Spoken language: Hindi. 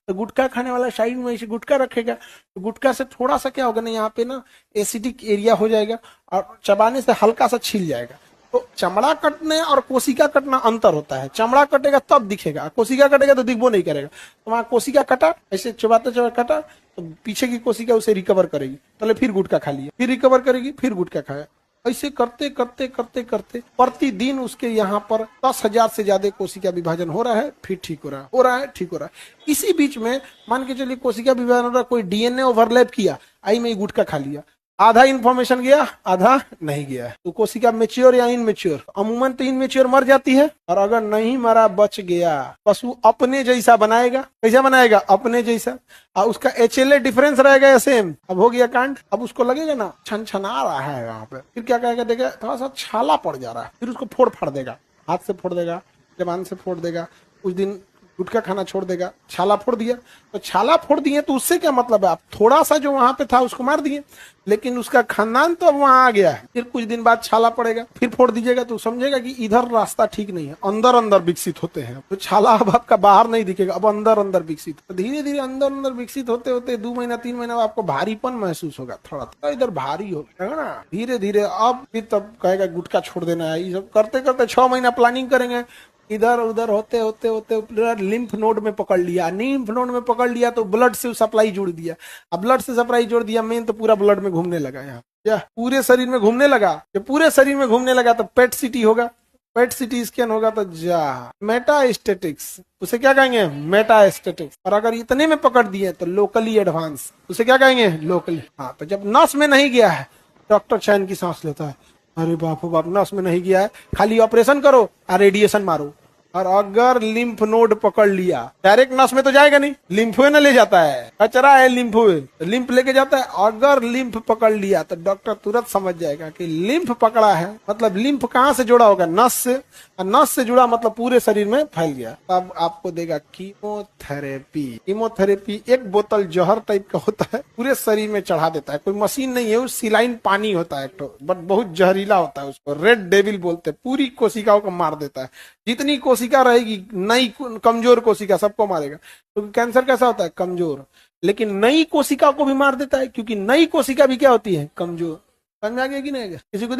तो गुटखा खाने वाला साइड में ऐसे गुटखा रखेगा, तो गुटखा से थोड़ा सा क्या होगा ना, यहाँ पे ना एसिडिक एरिया हो जाएगा और चबाने से हल्का सा छिल जाएगा। तो चमड़ा कटने और कोशिका कटना अंतर होता है। चमड़ा कटेगा तब दिखेगा, कोशिका कटेगा तो दिखबो नहीं करेगा। तो वहां कोशिका कटा, ऐसे चबाते चबाते कटा, तो पीछे की कोशिका उसे रिकवर करेगी, पहले फिर गुटखा खा लिया, फिर रिकवर करेगी, फिर गुटखा खाया। ऐसे करते करते करते करते प्रतिदिन उसके यहाँ पर 10,000 से ज्यादा कोशिका विभाजन हो रहा है, फिर ठीक हो रहा है, हो रहा है, ठीक हो रहा है। इसी बीच में मान के चलिए कोशिका विभाजन हो रहा है, कोई डीएनए ओवरलैप किया, आई में गुटखा खा लिया, आधा इंफॉर्मेशन गया, आधा नहीं गया, तो कोशिका मेच्योर या इनमेच्योर? अमूमन तो इनमेच्योर मर जाती है, और अगर नहीं मरा, बच गया, पशु अपने जैसा बनाएगा। कैसा बनाएगा? अपने जैसा। और उसका एचएलए डिफरेंस रहेगा या सेम? अब हो गया कांड। अब उसको लगेगा ना छनछना रहा है वहां पे, फिर क्या कहेगा, देखा थोड़ा सा छाला पड़ जा रहा है, फिर उसको फोड़ फाड़ देगा, हाथ से फोड़ देगा, जबान से फोड़ देगा। कुछ दिन गुटखा खाना छोड़ देगा, छाला फोड़ दिया। तो छाला फोड़ दिए तो उससे क्या मतलब है? आप थोड़ा सा जो वहां पे था उसको मार दिए, लेकिन उसका खानदान तो अब वहां आ गया है। फिर कुछ दिन बाद छाला पड़ेगा, फिर फोड़ दीजिएगा, तो समझेगा कि इधर रास्ता ठीक नहीं है। अंदर अंदर विकसित होते हैं, तो छाला अब आपका बाहर नहीं दिखेगा, अब अंदर अंदर विकसित। तो धीरे धीरे अंदर अंदर विकसित होते होते 2 महीना 3 महीना आपको भारीपन महसूस होगा, थोड़ा थोड़ा इधर भारी होगा ना। धीरे धीरे अब फिर तब कहेगा गुटखा छोड़ देना है। ये सब करते करते 6 महीना प्लानिंग करेंगे, इधर उधर होते होते होते लिम्फ नोड में पकड़ लिया, लिम्फ नोड में पकड़ लिया तो ब्लड से सप्लाई जोड़ दिया। अब ब्लड से सप्लाई जोड़ दिया, मेन तो पूरा ब्लड में घूमने लगा, यहाँ या पूरे शरीर में घूमने लगा। जब पूरे शरीर में घूमने लगा तो पेट सिटी होगा, पेट सिटी स्कैन होगा, तो जा मेटास्टेटिक्स, उसे क्या कहेंगे? मेटास्टेटिक्स। और अगर इतने में पकड़ दिए तो लोकली एडवांस, उसे क्या कहेंगे? लोकली। हाँ, तो जब नस में नहीं गया है, डॉक्टर चैन की सांस लेता है, अरे बाप बाप, नस में नहीं गया है, खाली ऑपरेशन करो और रेडिएशन मारो। और अगर लिम्फ नोड पकड़ लिया, डायरेक्ट नस में तो जाएगा नहीं, लिम्फवे न ले जाता है, कचरा है लिम्फवे, तो लिम्फ लेके जाता है। अगर लिम्फ पकड़ लिया तो डॉक्टर तुरंत समझ जाएगा कि लिम्फ पकड़ा है, मतलब लिम्फ कहाँ से जुड़ा होगा? नस से। और नस से जुड़ा मतलब पूरे शरीर में फैल गया। तब आपको देगा कीमोथेरेपी। कीमोथेरेपी एक बोतल जहर टाइप का होता है, पूरे शरीर में चढ़ा देता है। कोई मशीन नहीं है, वो सिलाइन पानी होता है, बट बहुत जहरीला होता है, उसको रेड डेविल बोलते हैं। पूरी कोशिकाओं को मार देता है, जितनी कोशिका रहेगी, नई कमजोर कोशिका सबको मारेगा। तो कैंसर कैसा होता है? कमजोर। लेकिन नई कोशिका को भी मार देता है, क्योंकि नई कोशिका भी क्या होती है? कमजोर। समझ आ गया कि नहीं? किसी को